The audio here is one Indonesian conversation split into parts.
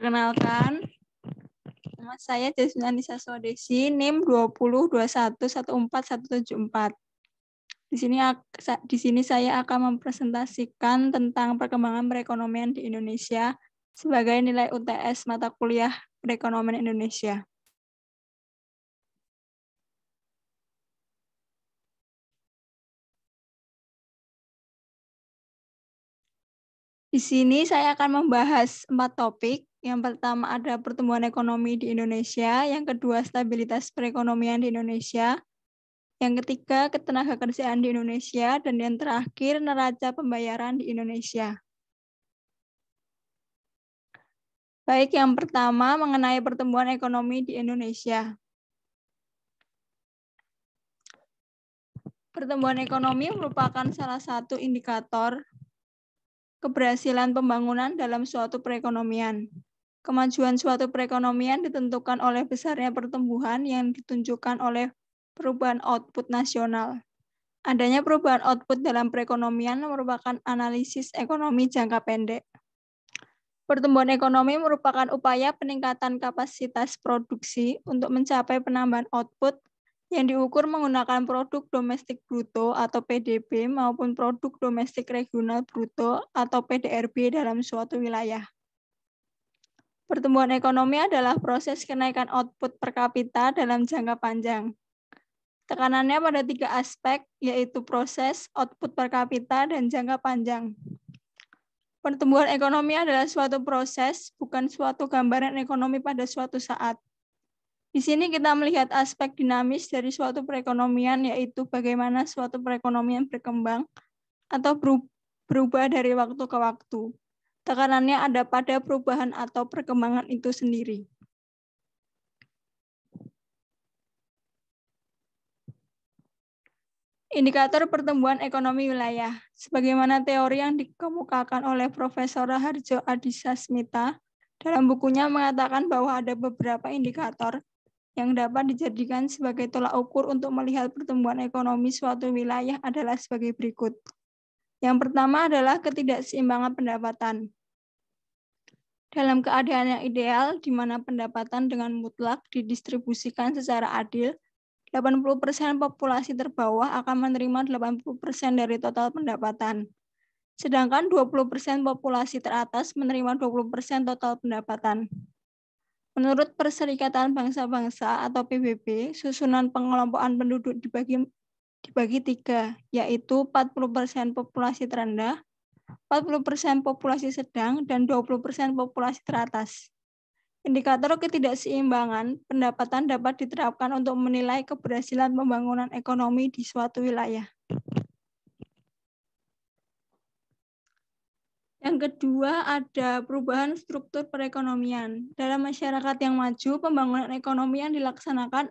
Perkenalkan, nama saya Jasmine Anissa Swadesi, NIM 2021141174. Di sini saya akan mempresentasikan tentang perkembangan perekonomian di Indonesia sebagai nilai UTS mata kuliah perekonomian Indonesia. Di sini saya akan membahas 4 topik. Yang pertama ada pertumbuhan ekonomi di Indonesia, yang kedua stabilitas perekonomian di Indonesia, yang ketiga ketenagakerjaan di Indonesia, dan yang terakhir neraca pembayaran di Indonesia. Baik, yang pertama mengenai pertumbuhan ekonomi di Indonesia. Pertumbuhan ekonomi merupakan salah satu indikator keberhasilan pembangunan dalam suatu perekonomian. Kemajuan suatu perekonomian ditentukan oleh besarnya pertumbuhan yang ditunjukkan oleh perubahan output nasional. Adanya perubahan output dalam perekonomian merupakan analisis ekonomi jangka pendek. Pertumbuhan ekonomi merupakan upaya peningkatan kapasitas produksi untuk mencapai penambahan output yang diukur menggunakan produk domestik bruto atau PDB maupun produk domestik regional bruto atau PDRB dalam suatu wilayah. Pertumbuhan ekonomi adalah proses kenaikan output per kapita dalam jangka panjang. Tekanannya pada 3 aspek, yaitu proses, output per kapita, dan jangka panjang. Pertumbuhan ekonomi adalah suatu proses, bukan suatu gambaran ekonomi pada suatu saat. Di sini kita melihat aspek dinamis dari suatu perekonomian, yaitu bagaimana suatu perekonomian berkembang atau berubah dari waktu ke waktu. Tekanannya ada pada perubahan atau perkembangan itu sendiri. Indikator pertumbuhan ekonomi wilayah. Sebagaimana teori yang dikemukakan oleh Profesor Raharjo Adisasmita, dalam bukunya mengatakan bahwa ada beberapa indikator yang dapat dijadikan sebagai tolak ukur untuk melihat pertumbuhan ekonomi suatu wilayah adalah sebagai berikut. Yang pertama adalah ketidakseimbangan pendapatan. Dalam keadaan yang ideal, di mana pendapatan dengan mutlak didistribusikan secara adil, 80% populasi terbawah akan menerima 80% dari total pendapatan. Sedangkan 20% populasi teratas menerima 20% total pendapatan. Menurut Perserikatan Bangsa-Bangsa atau PBB, susunan pengelompokan penduduk dibagi 3, yaitu 40% populasi terendah, 40% populasi sedang, dan 20% populasi teratas. Indikator ketidakseimbangan pendapatan dapat diterapkan untuk menilai keberhasilan pembangunan ekonomi di suatu wilayah. Yang kedua, ada perubahan struktur perekonomian. Dalam masyarakat yang maju, pembangunan ekonomi yang dilaksanakan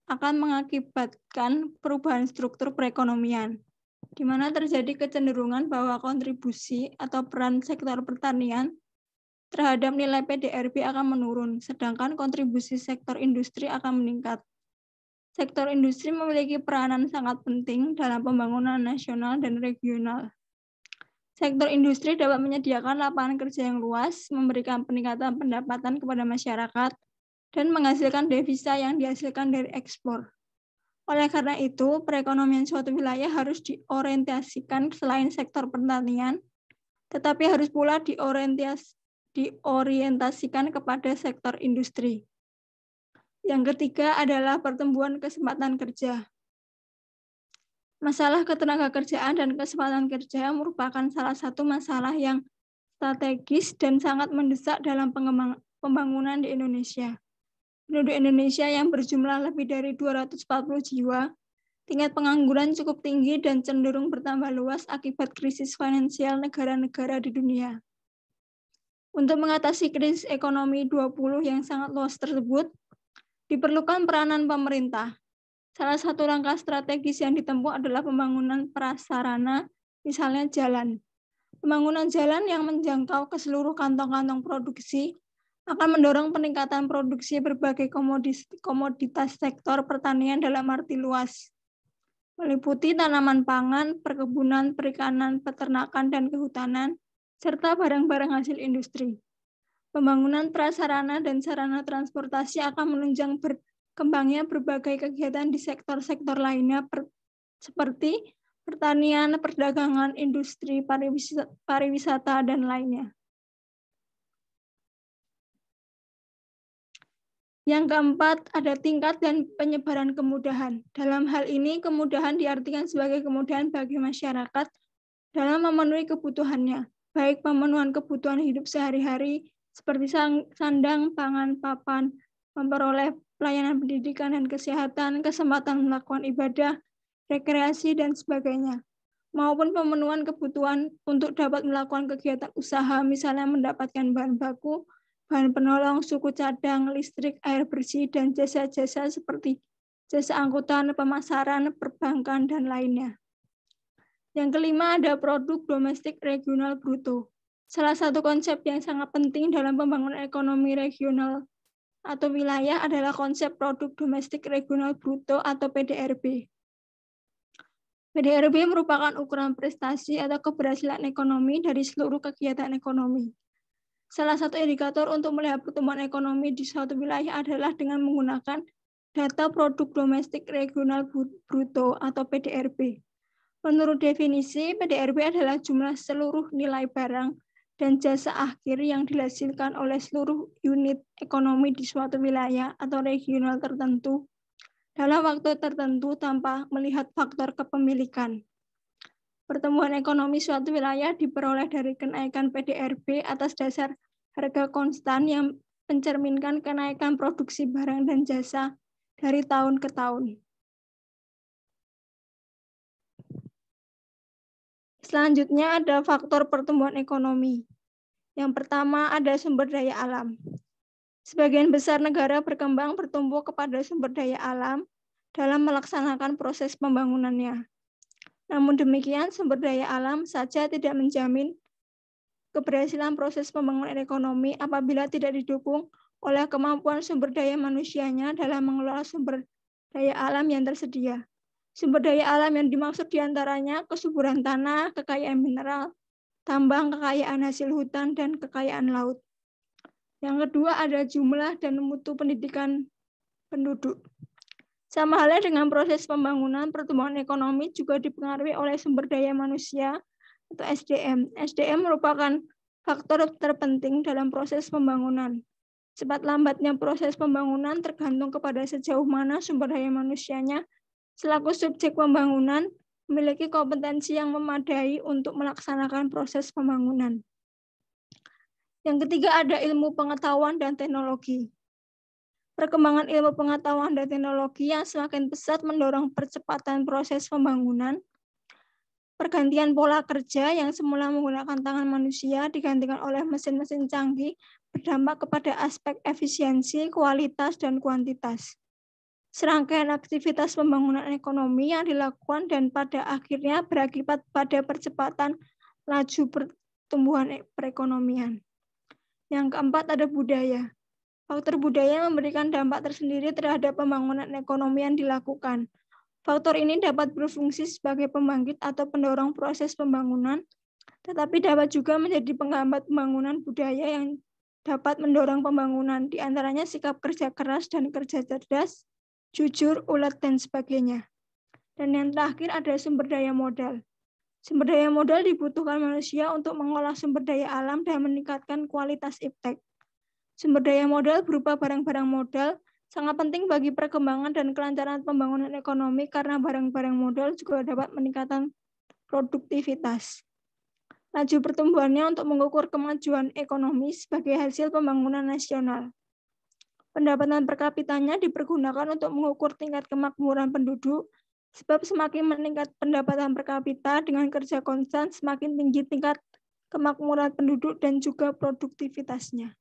akan mengakibatkan perubahan struktur perekonomian, di mana terjadi kecenderungan bahwa kontribusi atau peran sektor pertanian terhadap nilai PDRB akan menurun, sedangkan kontribusi sektor industri akan meningkat. Sektor industri memiliki peranan sangat penting dalam pembangunan nasional dan regional. Sektor industri dapat menyediakan lapangan kerja yang luas, memberikan peningkatan pendapatan kepada masyarakat, dan menghasilkan devisa yang dihasilkan dari ekspor. Oleh karena itu, perekonomian suatu wilayah harus diorientasikan selain sektor pertanian, tetapi harus pula diorientasikan kepada sektor industri. Yang ketiga adalah pertumbuhan kesempatan kerja. Masalah ketenagakerjaan dan kesempatan kerja merupakan salah satu masalah yang strategis dan sangat mendesak dalam pembangunan di Indonesia. Penduduk Indonesia yang berjumlah lebih dari 240 jiwa, tingkat pengangguran cukup tinggi dan cenderung bertambah luas akibat krisis finansial negara-negara di dunia. Untuk mengatasi krisis ekonomi 20 yang sangat luas tersebut, diperlukan peranan pemerintah. Salah satu langkah strategis yang ditempuh adalah pembangunan prasarana, misalnya jalan. Pembangunan jalan yang menjangkau ke seluruh kantong-kantong produksi akan mendorong peningkatan produksi berbagai komoditas sektor pertanian dalam arti luas, meliputi tanaman pangan, perkebunan, perikanan, peternakan, dan kehutanan, serta barang-barang hasil industri. Pembangunan prasarana dan sarana transportasi akan menunjang berkembangnya berbagai kegiatan di sektor-sektor lainnya seperti pertanian, perdagangan, industri, pariwisata, dan lainnya. Yang keempat, ada tingkat dan penyebaran kemudahan. Dalam hal ini, kemudahan diartikan sebagai kemudahan bagi masyarakat dalam memenuhi kebutuhannya, baik pemenuhan kebutuhan hidup sehari-hari, seperti sandang, pangan, papan, memperoleh pelayanan pendidikan dan kesehatan, kesempatan melakukan ibadah, rekreasi, dan sebagainya, maupun pemenuhan kebutuhan untuk dapat melakukan kegiatan usaha, misalnya mendapatkan bahan baku, bahan penolong, suku cadang, listrik, air bersih, dan jasa-jasa seperti jasa angkutan, pemasaran, perbankan, dan lainnya. Yang kelima ada produk domestik regional bruto. Salah satu konsep yang sangat penting dalam pembangunan ekonomi regional atau wilayah adalah konsep produk domestik regional bruto atau PDRB. PDRB merupakan ukuran prestasi atau keberhasilan ekonomi dari seluruh kegiatan ekonomi. Salah satu indikator untuk melihat pertumbuhan ekonomi di suatu wilayah adalah dengan menggunakan data produk domestik regional bruto atau PDRB. Menurut definisi, PDRB adalah jumlah seluruh nilai barang dan jasa akhir yang dihasilkan oleh seluruh unit ekonomi di suatu wilayah atau regional tertentu dalam waktu tertentu tanpa melihat faktor kepemilikan. Pertumbuhan ekonomi suatu wilayah diperoleh dari kenaikan PDRB atas dasar harga konstan yang mencerminkan kenaikan produksi barang dan jasa dari tahun ke tahun. Selanjutnya ada faktor pertumbuhan ekonomi. Yang pertama ada sumber daya alam. Sebagian besar negara berkembang bertumbuh kepada sumber daya alam dalam melaksanakan proses pembangunannya. Namun demikian, sumber daya alam saja tidak menjamin keberhasilan proses pembangunan ekonomi apabila tidak didukung oleh kemampuan sumber daya manusianya dalam mengelola sumber daya alam yang tersedia. Sumber daya alam yang dimaksud diantaranya kesuburan tanah, kekayaan mineral, tambang, kekayaan hasil hutan, dan kekayaan laut. Yang kedua ada jumlah dan mutu pendidikan penduduk. Sama halnya dengan proses pembangunan, pertumbuhan ekonomi juga dipengaruhi oleh sumber daya manusia atau SDM. SDM merupakan faktor terpenting dalam proses pembangunan. Cepat lambatnya proses pembangunan tergantung kepada sejauh mana sumber daya manusianya selaku subjek pembangunan memiliki kompetensi yang memadai untuk melaksanakan proses pembangunan. Yang ketiga ada ilmu pengetahuan dan teknologi. Perkembangan ilmu pengetahuan dan teknologi yang semakin pesat mendorong percepatan proses pembangunan. Pergantian pola kerja yang semula menggunakan tangan manusia digantikan oleh mesin-mesin canggih berdampak kepada aspek efisiensi, kualitas, dan kuantitas. Serangkaian aktivitas pembangunan ekonomi yang dilakukan dan pada akhirnya berakibat pada percepatan laju pertumbuhan perekonomian. Yang keempat ada budaya. Faktor budaya memberikan dampak tersendiri terhadap pembangunan ekonomi yang dilakukan. Faktor ini dapat berfungsi sebagai pembangkit atau pendorong proses pembangunan, tetapi dapat juga menjadi penghambat pembangunan budaya yang dapat mendorong pembangunan, di antaranya sikap kerja keras dan kerja cerdas, jujur, ulet, dan sebagainya. Dan yang terakhir ada sumber daya modal. Sumber daya modal dibutuhkan manusia untuk mengolah sumber daya alam dan meningkatkan kualitas iptek. Sumber daya modal berupa barang-barang modal sangat penting bagi perkembangan dan kelancaran pembangunan ekonomi karena barang-barang modal juga dapat meningkatkan produktivitas. Laju pertumbuhannya untuk mengukur kemajuan ekonomi sebagai hasil pembangunan nasional. Pendapatan per kapitanya dipergunakan untuk mengukur tingkat kemakmuran penduduk, sebab semakin meningkat pendapatan per kapita dengan kerja konstan, semakin tinggi tingkat kemakmuran penduduk dan juga produktivitasnya.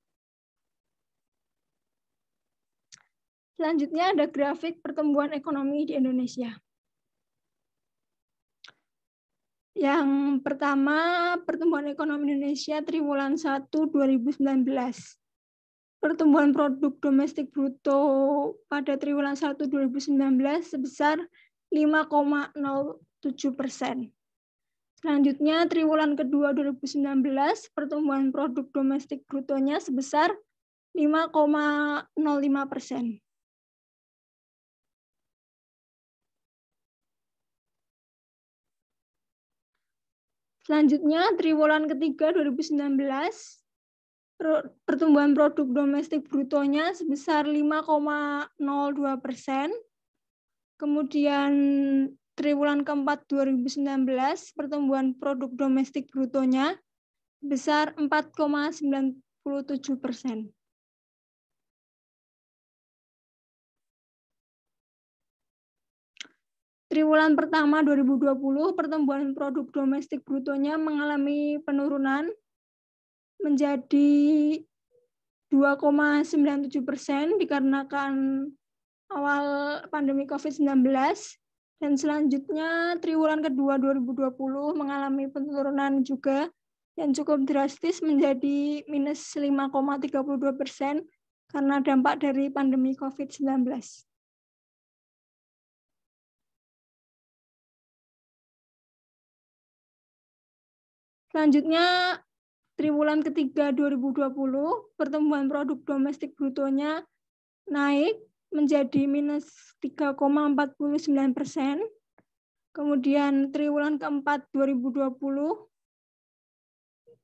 Selanjutnya ada grafik pertumbuhan ekonomi di Indonesia. Yang pertama, pertumbuhan ekonomi Indonesia triwulan 1 2019. Pertumbuhan produk domestik bruto pada triwulan 1 2019 sebesar 5,07%. Selanjutnya, triwulan kedua 2019, pertumbuhan produk domestik brutonya sebesar 5,05%. Selanjutnya, triwulan ketiga 2019, pertumbuhan produk domestik brutonya sebesar 5,02%. Kemudian triwulan keempat 2019, pertumbuhan produk domestik brutonya sebesar 4,97%. Triwulan pertama 2020, pertumbuhan produk domestik brutonya mengalami penurunan menjadi 2,97% dikarenakan awal pandemi COVID-19. Dan selanjutnya triwulan kedua 2020 mengalami penurunan juga yang cukup drastis menjadi minus 5,32% karena dampak dari pandemi COVID-19. Selanjutnya, triwulan ketiga 2020, pertumbuhan produk domestik brutonya naik menjadi minus 3,49%. Kemudian triwulan keempat 2020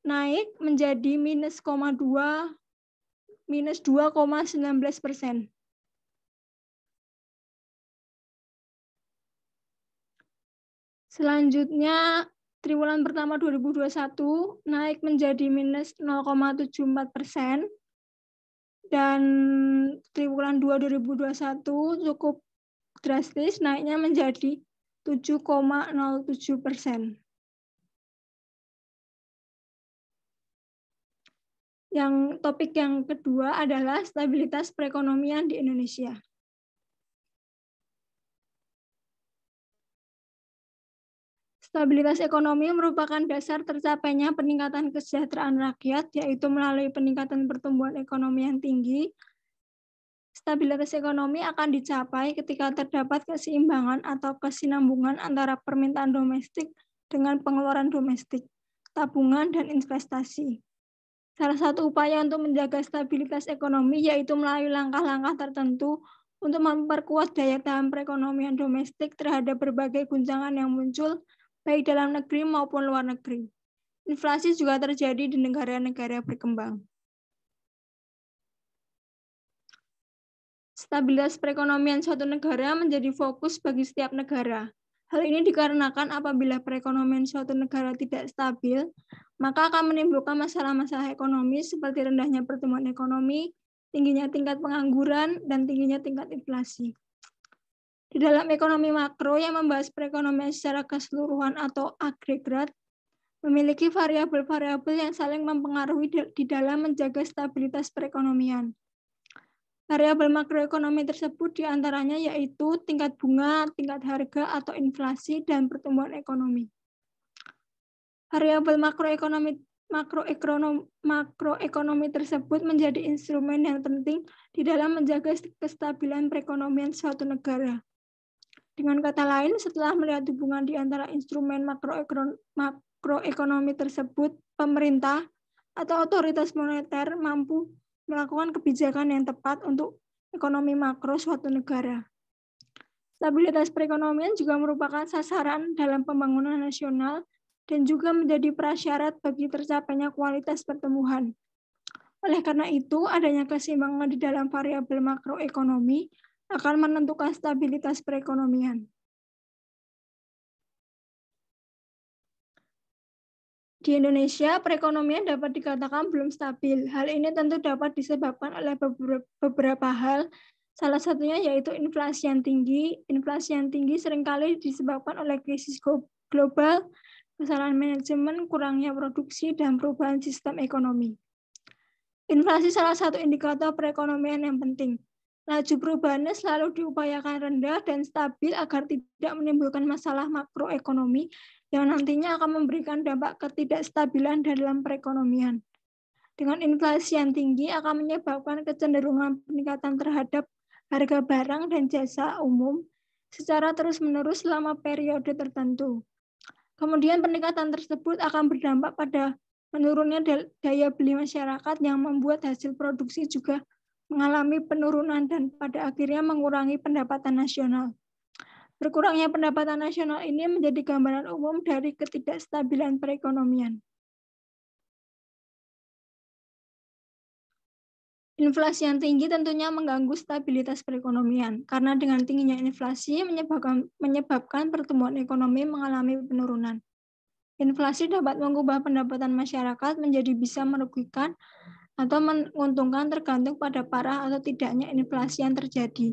naik menjadi minus 2,19%. Selanjutnya, triwulan pertama 2021 naik menjadi minus 0,74%. Dan triwulan 2 2021 cukup drastis, naiknya menjadi 7,07%. Yang topik yang kedua adalah stabilitas perekonomian di Indonesia. Stabilitas ekonomi merupakan dasar tercapainya peningkatan kesejahteraan rakyat, yaitu melalui peningkatan pertumbuhan ekonomi yang tinggi. Stabilitas ekonomi akan dicapai ketika terdapat keseimbangan atau kesinambungan antara permintaan domestik dengan pengeluaran domestik, tabungan, dan investasi. Salah satu upaya untuk menjaga stabilitas ekonomi yaitu melalui langkah-langkah tertentu untuk memperkuat daya tahan perekonomian domestik terhadap berbagai guncangan yang muncul, baik dalam negeri maupun luar negeri. Inflasi juga terjadi di negara-negara berkembang. Stabilitas perekonomian suatu negara menjadi fokus bagi setiap negara. Hal ini dikarenakan apabila perekonomian suatu negara tidak stabil, maka akan menimbulkan masalah-masalah ekonomi seperti rendahnya pertumbuhan ekonomi, tingginya tingkat pengangguran, dan tingginya tingkat inflasi. Di dalam ekonomi makro yang membahas perekonomian secara keseluruhan atau agregat, memiliki variabel-variabel yang saling mempengaruhi di dalam menjaga stabilitas perekonomian. Variabel makroekonomi tersebut diantaranya yaitu tingkat bunga, tingkat harga atau inflasi, dan pertumbuhan ekonomi. Variabel makroekonomi tersebut menjadi instrumen yang penting di dalam menjaga kestabilan perekonomian suatu negara. Dengan kata lain, setelah melihat hubungan di antara instrumen makroekonomi tersebut, pemerintah atau otoritas moneter mampu melakukan kebijakan yang tepat untuk ekonomi makro suatu negara. Stabilitas perekonomian juga merupakan sasaran dalam pembangunan nasional dan juga menjadi prasyarat bagi tercapainya kualitas pertumbuhan. Oleh karena itu, adanya keseimbangan di dalam variabel makroekonomi akan menentukan stabilitas perekonomian. Di Indonesia, perekonomian dapat dikatakan belum stabil. Hal ini tentu dapat disebabkan oleh beberapa hal. Salah satunya yaitu inflasi yang tinggi. Inflasi yang tinggi seringkali disebabkan oleh krisis global, kesalahan manajemen, kurangnya produksi, dan perubahan sistem ekonomi. Inflasi salah satu indikator perekonomian yang penting. Laju perubahannya selalu diupayakan rendah dan stabil agar tidak menimbulkan masalah makroekonomi yang nantinya akan memberikan dampak ketidakstabilan dalam perekonomian. Dengan inflasi yang tinggi akan menyebabkan kecenderungan peningkatan terhadap harga barang dan jasa umum secara terus-menerus selama periode tertentu. Kemudian peningkatan tersebut akan berdampak pada menurunnya daya beli masyarakat yang membuat hasil produksi juga mengalami penurunan dan pada akhirnya mengurangi pendapatan nasional. Berkurangnya pendapatan nasional ini menjadi gambaran umum dari ketidakstabilan perekonomian. Inflasi yang tinggi tentunya mengganggu stabilitas perekonomian, karena dengan tingginya inflasi menyebabkan pertumbuhan ekonomi mengalami penurunan. Inflasi dapat mengubah pendapatan masyarakat menjadi bisa merugikan atau menguntungkan tergantung pada parah atau tidaknya inflasi yang terjadi.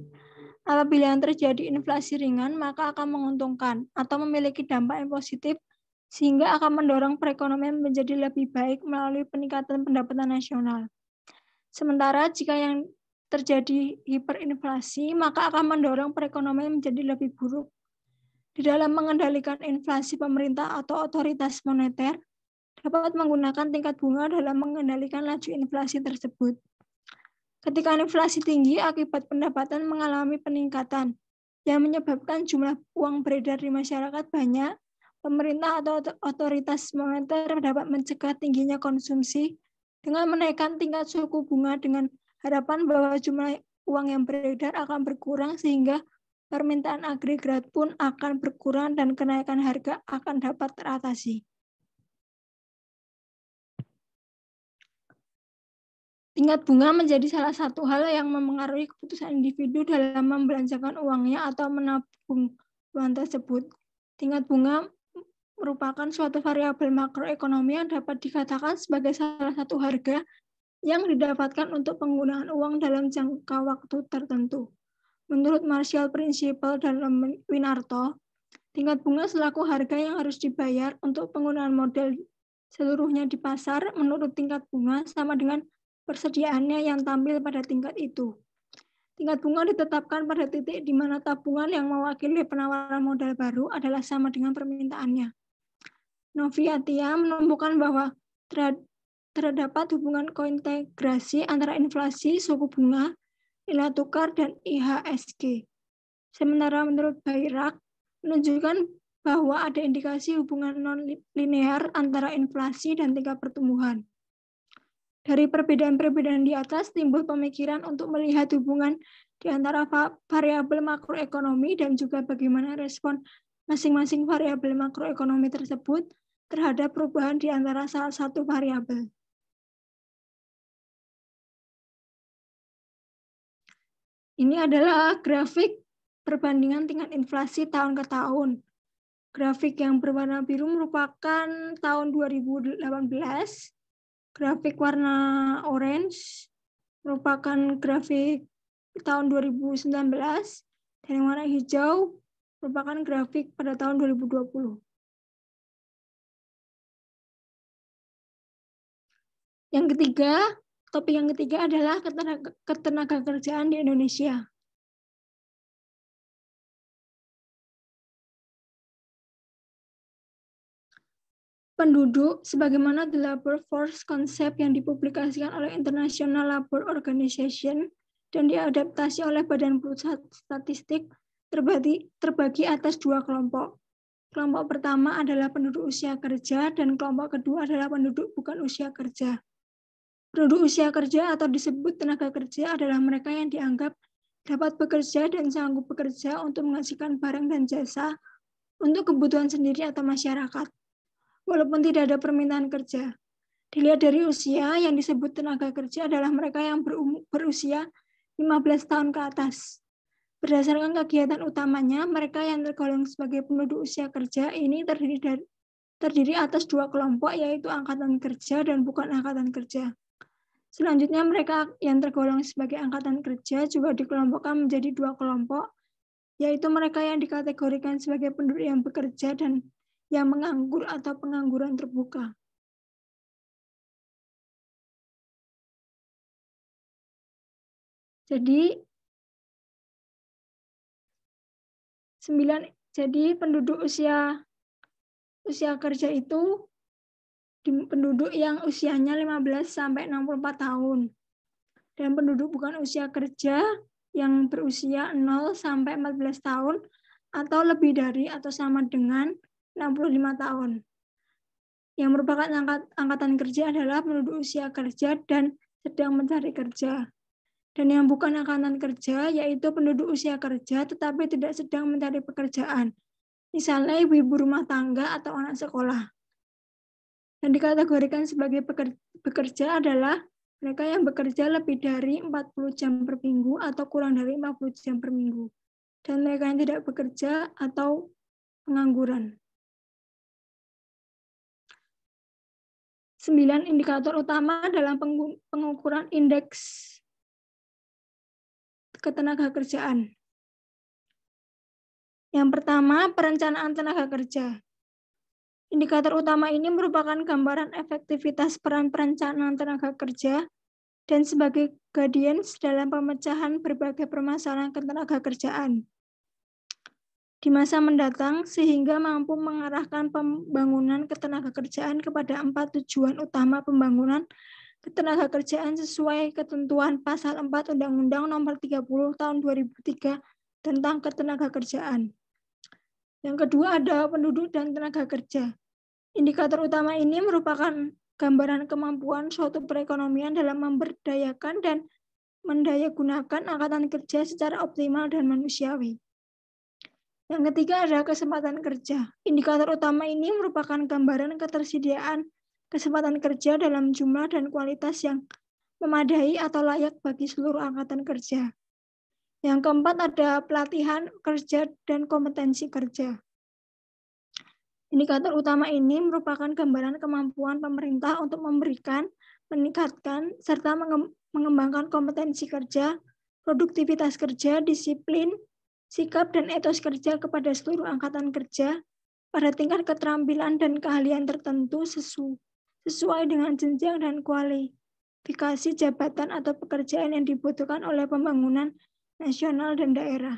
Apabila yang terjadi inflasi ringan, maka akan menguntungkan atau memiliki dampak yang positif sehingga akan mendorong perekonomian menjadi lebih baik melalui peningkatan pendapatan nasional. Sementara jika yang terjadi hiperinflasi, maka akan mendorong perekonomian menjadi lebih buruk. Di dalam mengendalikan inflasi, pemerintah atau otoritas moneter dapat menggunakan tingkat bunga dalam mengendalikan laju inflasi tersebut. Ketika inflasi tinggi, akibat pendapatan mengalami peningkatan yang menyebabkan jumlah uang beredar di masyarakat banyak, pemerintah atau otoritas moneter dapat mencegah tingginya konsumsi dengan menaikkan tingkat suku bunga dengan harapan bahwa jumlah uang yang beredar akan berkurang sehingga permintaan agregat pun akan berkurang dan kenaikan harga akan dapat teratasi. Tingkat bunga menjadi salah satu hal yang memengaruhi keputusan individu dalam membelanjakan uangnya atau menabung uang tersebut. Tingkat bunga merupakan suatu variabel makroekonomi yang dapat dikatakan sebagai salah satu harga yang didapatkan untuk penggunaan uang dalam jangka waktu tertentu. Menurut Marshall Principle dan Winarto, tingkat bunga selaku harga yang harus dibayar untuk penggunaan modal seluruhnya di pasar menurut tingkat bunga sama dengan persediaannya yang tampil pada tingkat itu. Tingkat bunga ditetapkan pada titik di mana tabungan yang mewakili penawaran modal baru adalah sama dengan permintaannya. Noviatia menemukan bahwa terdapat hubungan kointegrasi antara inflasi, suku bunga, nilai tukar, dan IHSG. Sementara menurut Bayrak, menunjukkan bahwa ada indikasi hubungan non-linear antara inflasi dan tingkat pertumbuhan. Dari perbedaan-perbedaan di atas timbul pemikiran untuk melihat hubungan di antara variabel makroekonomi dan juga bagaimana respon masing-masing variabel makroekonomi tersebut terhadap perubahan di antara salah satu variabel. Ini adalah grafik perbandingan tingkat inflasi tahun ke tahun. Grafik yang berwarna biru merupakan tahun 2018. Grafik warna orange merupakan grafik tahun 2019, dan yang warna hijau merupakan grafik pada tahun 2020. Topik yang ketiga adalah ketenaga kerjaan di Indonesia. Penduduk, sebagaimana the labor force concept yang dipublikasikan oleh International Labour Organization dan diadaptasi oleh Badan Pusat Statistik, terbagi atas dua kelompok. Kelompok pertama adalah penduduk usia kerja dan kelompok kedua adalah penduduk bukan usia kerja. Penduduk usia kerja atau disebut tenaga kerja adalah mereka yang dianggap dapat bekerja dan sanggup bekerja untuk menghasilkan barang dan jasa untuk kebutuhan sendiri atau masyarakat, walaupun tidak ada permintaan kerja. Dilihat dari usia, yang disebut tenaga kerja adalah mereka yang berusia 15 tahun ke atas. Berdasarkan kegiatan utamanya, mereka yang tergolong sebagai penduduk usia kerja ini terdiri atas dua kelompok, yaitu angkatan kerja dan bukan angkatan kerja. Selanjutnya, mereka yang tergolong sebagai angkatan kerja juga dikelompokkan menjadi dua kelompok, yaitu mereka yang dikategorikan sebagai penduduk yang bekerja dan yang menganggur atau pengangguran terbuka. Jadi penduduk usia kerja itu penduduk yang usianya 15 sampai 64 tahun. Dan penduduk bukan usia kerja yang berusia 0 sampai 14 tahun atau lebih dari atau sama dengan 65 tahun. Yang merupakan angkatan kerja adalah penduduk usia kerja dan sedang mencari kerja. Dan yang bukan angkatan kerja yaitu penduduk usia kerja tetapi tidak sedang mencari pekerjaan. Misalnya ibu-ibu rumah tangga atau anak sekolah. Dan dikategorikan sebagai bekerja adalah mereka yang bekerja lebih dari 40 jam per minggu atau kurang dari 50 jam per minggu. Dan mereka yang tidak bekerja atau pengangguran. 9 indikator utama dalam pengukuran indeks ketenagakerjaan. Yang pertama, perencanaan tenaga kerja. Indikator utama ini merupakan gambaran efektivitas peran perencanaan tenaga kerja dan sebagai guardians dalam pemecahan berbagai permasalahan ketenagakerjaan di masa mendatang sehingga mampu mengarahkan pembangunan ketenagakerjaan kepada 4 tujuan utama pembangunan ketenagakerjaan sesuai ketentuan pasal 4 Undang-Undang Nomor 30 Tahun 2003 tentang ketenagakerjaan. Yang kedua ada penduduk dan tenaga kerja. Indikator utama ini merupakan gambaran kemampuan suatu perekonomian dalam memberdayakan dan mendayagunakan angkatan kerja secara optimal dan manusiawi. Yang ketiga adalah kesempatan kerja. Indikator utama ini merupakan gambaran ketersediaan kesempatan kerja dalam jumlah dan kualitas yang memadai atau layak bagi seluruh angkatan kerja. Yang keempat ada pelatihan kerja dan kompetensi kerja. Indikator utama ini merupakan gambaran kemampuan pemerintah untuk memberikan, meningkatkan, serta mengembangkan kompetensi kerja, produktivitas kerja, disiplin, sikap dan etos kerja kepada seluruh angkatan kerja pada tingkat keterampilan dan keahlian tertentu sesuai dengan jenjang dan kualifikasi jabatan atau pekerjaan yang dibutuhkan oleh pembangunan nasional dan daerah.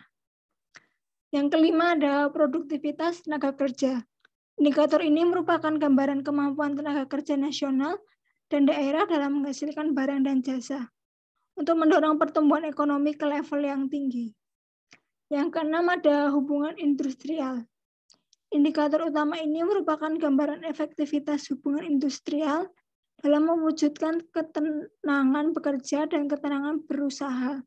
Yang kelima ada produktivitas tenaga kerja. Indikator ini merupakan gambaran kemampuan tenaga kerja nasional dan daerah dalam menghasilkan barang dan jasa untuk mendorong pertumbuhan ekonomi ke level yang tinggi. Yang keenam ada hubungan industrial. Indikator utama ini merupakan gambaran efektivitas hubungan industrial dalam mewujudkan ketenangan bekerja dan ketenangan berusaha,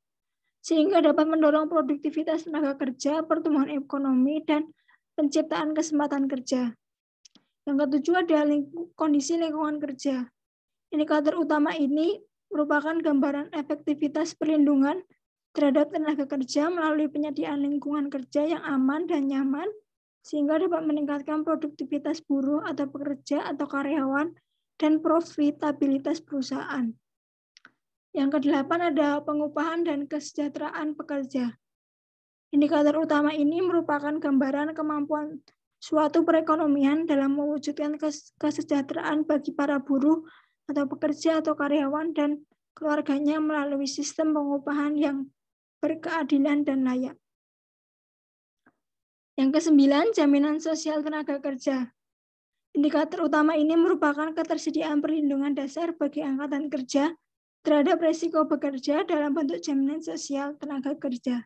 sehingga dapat mendorong produktivitas tenaga kerja, pertumbuhan ekonomi, dan penciptaan kesempatan kerja. Yang ketujuh ada kondisi lingkungan kerja. Indikator utama ini merupakan gambaran efektivitas perlindungan terhadap tenaga kerja melalui penyediaan lingkungan kerja yang aman dan nyaman, sehingga dapat meningkatkan produktivitas buruh atau pekerja atau karyawan dan profitabilitas perusahaan. Yang kedelapan ada pengupahan dan kesejahteraan pekerja. Indikator utama ini merupakan gambaran kemampuan suatu perekonomian dalam mewujudkan kesejahteraan bagi para buruh atau pekerja atau karyawan dan keluarganya melalui sistem pengupahan yang berkeadilan dan layak. Yang kesembilan, jaminan sosial tenaga kerja. Indikator utama ini merupakan ketersediaan perlindungan dasar bagi angkatan kerja terhadap risiko bekerja dalam bentuk jaminan sosial tenaga kerja.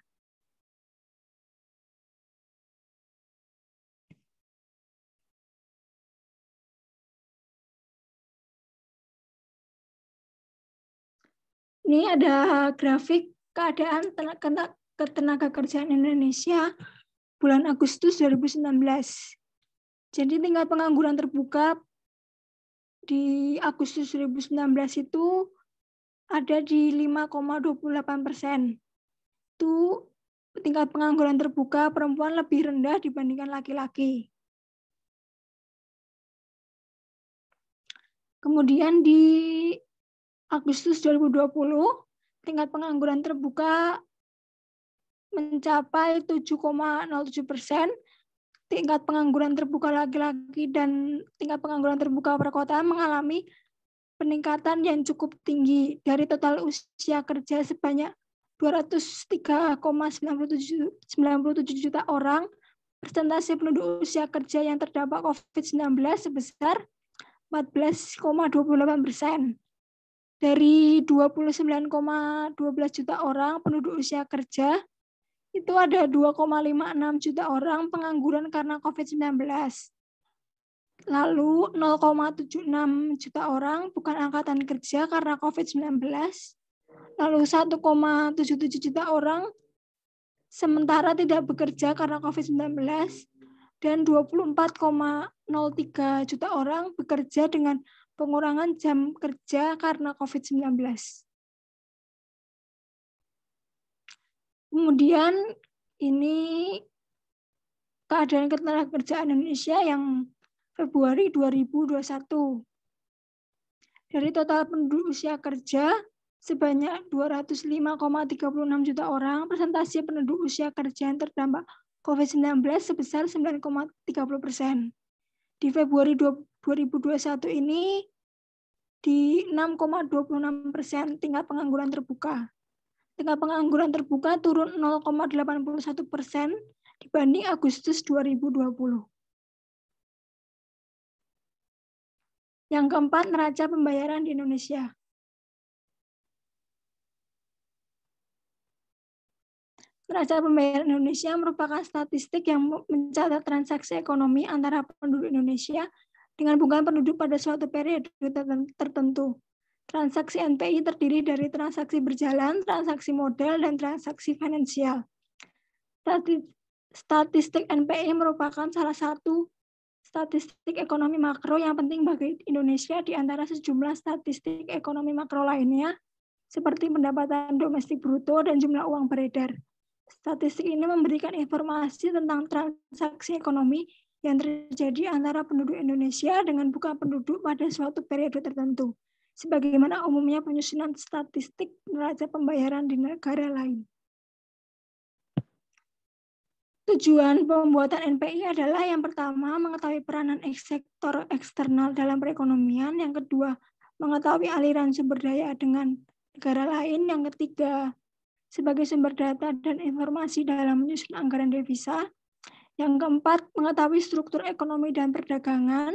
Ini ada grafik keadaan ketenagakerjaan Indonesia bulan Agustus 2019. Jadi tingkat pengangguran terbuka di Agustus 2019 itu ada di 5,28%. Itu tingkat pengangguran terbuka perempuan lebih rendah dibandingkan laki-laki. Kemudian di Agustus 2020, tingkat pengangguran terbuka mencapai 7,07%, tingkat pengangguran terbuka laki-laki dan tingkat pengangguran terbuka perkotaan mengalami peningkatan yang cukup tinggi dari total usia kerja sebanyak 203,97 juta orang. Persentase penduduk usia kerja yang terdampak COVID-19 sebesar 14,28%. Dari 29,12 juta orang penduduk usia kerja, itu ada 2,56 juta orang pengangguran karena COVID-19. Lalu 0,76 juta orang bukan angkatan kerja karena COVID-19. Lalu 1,77 juta orang sementara tidak bekerja karena COVID-19. Dan 24,03 juta orang bekerja dengan pengurangan jam kerja karena COVID-19. Kemudian ini keadaan ketenagakerjaan Indonesia yang Februari 2021. Dari total penduduk usia kerja sebanyak 205,36 juta orang, persentase penduduk usia kerja yang terdampak COVID-19 sebesar 9,30%. Di Februari 2021 ini di 6,26% tingkat pengangguran terbuka. Tingkat pengangguran terbuka turun 0,81% dibanding Agustus 2020. Yang keempat, neraca pembayaran di Indonesia. Neraca pembayaran Indonesia merupakan statistik yang mencatat transaksi ekonomi antara penduduk Indonesia dengan bukan penduduk pada suatu periode tertentu. Transaksi NPI terdiri dari transaksi berjalan, transaksi modal, dan transaksi finansial. Statistik NPI merupakan salah satu statistik ekonomi makro yang penting bagi Indonesia di antara sejumlah statistik ekonomi makro lainnya, seperti pendapatan domestik bruto dan jumlah uang beredar. Statistik ini memberikan informasi tentang transaksi ekonomi yang terjadi antara penduduk Indonesia dengan bukan penduduk pada suatu periode tertentu, sebagaimana umumnya penyusunan statistik neraca pembayaran di negara lain. Tujuan pembuatan NPI adalah yang pertama, mengetahui peranan sektor eksternal dalam perekonomian, yang kedua, mengetahui aliran sumber daya dengan negara lain, yang ketiga, sebagai sumber data dan informasi dalam menyusun anggaran devisa, yang keempat, mengetahui struktur ekonomi dan perdagangan,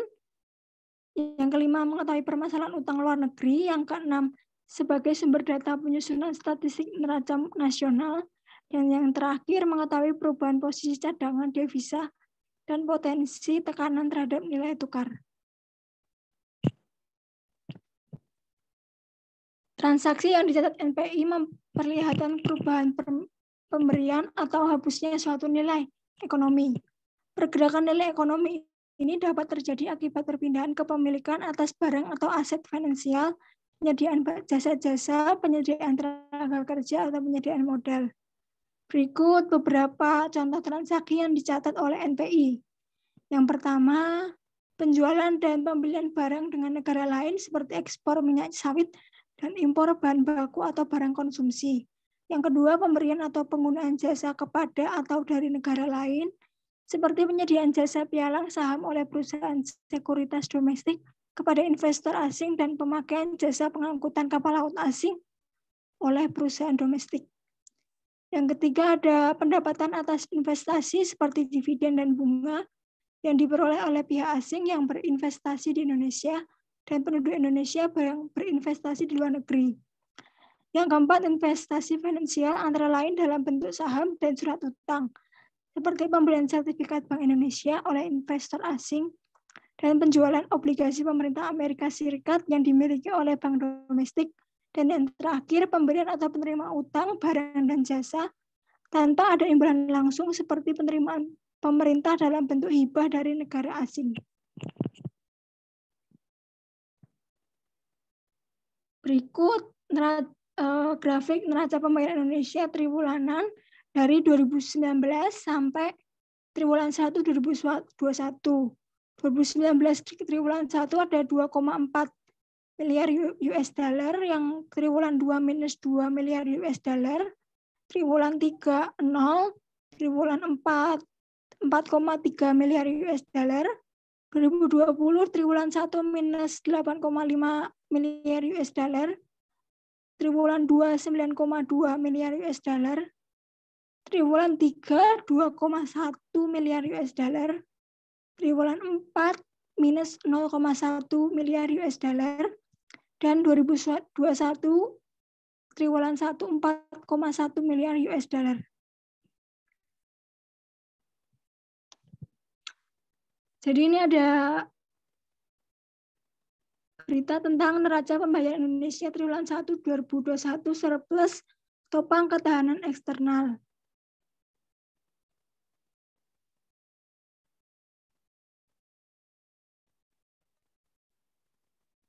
yang kelima, mengetahui permasalahan utang luar negeri, yang keenam, sebagai sumber data penyusunan statistik neraca nasional, dan yang terakhir, mengetahui perubahan posisi cadangan devisa dan potensi tekanan terhadap nilai tukar. Transaksi yang dicatat NPI memperlihatkan perubahan pemberian atau hapusnya suatu nilai ekonomi. Pergerakan nilai ekonomi ini dapat terjadi akibat perpindahan kepemilikan atas barang atau aset finansial, penyediaan jasa-jasa, penyediaan tenaga kerja, atau penyediaan modal. Berikut beberapa contoh transaksi yang dicatat oleh NPI. Yang pertama, penjualan dan pembelian barang dengan negara lain seperti ekspor minyak sawit dan impor bahan baku atau barang konsumsi. Yang kedua, pemberian atau penggunaan jasa kepada atau dari negara lain seperti penyediaan jasa pialang saham oleh perusahaan sekuritas domestik kepada investor asing dan pemakaian jasa pengangkutan kapal laut asing oleh perusahaan domestik. Yang ketiga, ada pendapatan atas investasi seperti dividen dan bunga yang diperoleh oleh pihak asing yang berinvestasi di Indonesia dan penduduk Indonesia yang berinvestasi di luar negeri. Yang keempat, investasi finansial antara lain dalam bentuk saham dan surat utang, seperti pembelian sertifikat Bank Indonesia oleh investor asing dan penjualan obligasi pemerintah Amerika Serikat yang dimiliki oleh bank domestik. Dan yang terakhir, pemberian atau penerima utang, barang, dan jasa tanpa ada imbalan langsung seperti penerimaan pemerintah dalam bentuk hibah dari negara asing. Berikut grafik neraca pembayaran Indonesia triwulanan dari 2019 sampai triwulan 1 2021. 2019 triwulan 1 ada 2,4 miliar US dollar, yang triwulan 2 minus 2 miliar US dollar, triwulan 3 0, triwulan 4 4,3 miliar US dollar, 2020 triwulan 1 minus 8,5 miliar US dollar, triwulan 2 9,2 miliar US dollar, triwulan 3 2,1 miliar US dollar, triwulan 4 minus 0,1 miliar US dollar, dan 2021 triwulan 1 4,1 miliar US dollar. Jadi ini ada berita tentang neraca pembayaran Indonesia triwulan 1 2021 surplus topang ketahanan eksternal.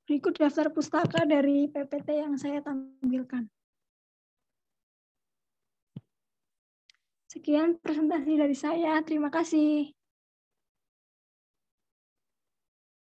Berikut daftar pustaka dari PPT yang saya tampilkan. Sekian presentasi dari saya. Terima kasih.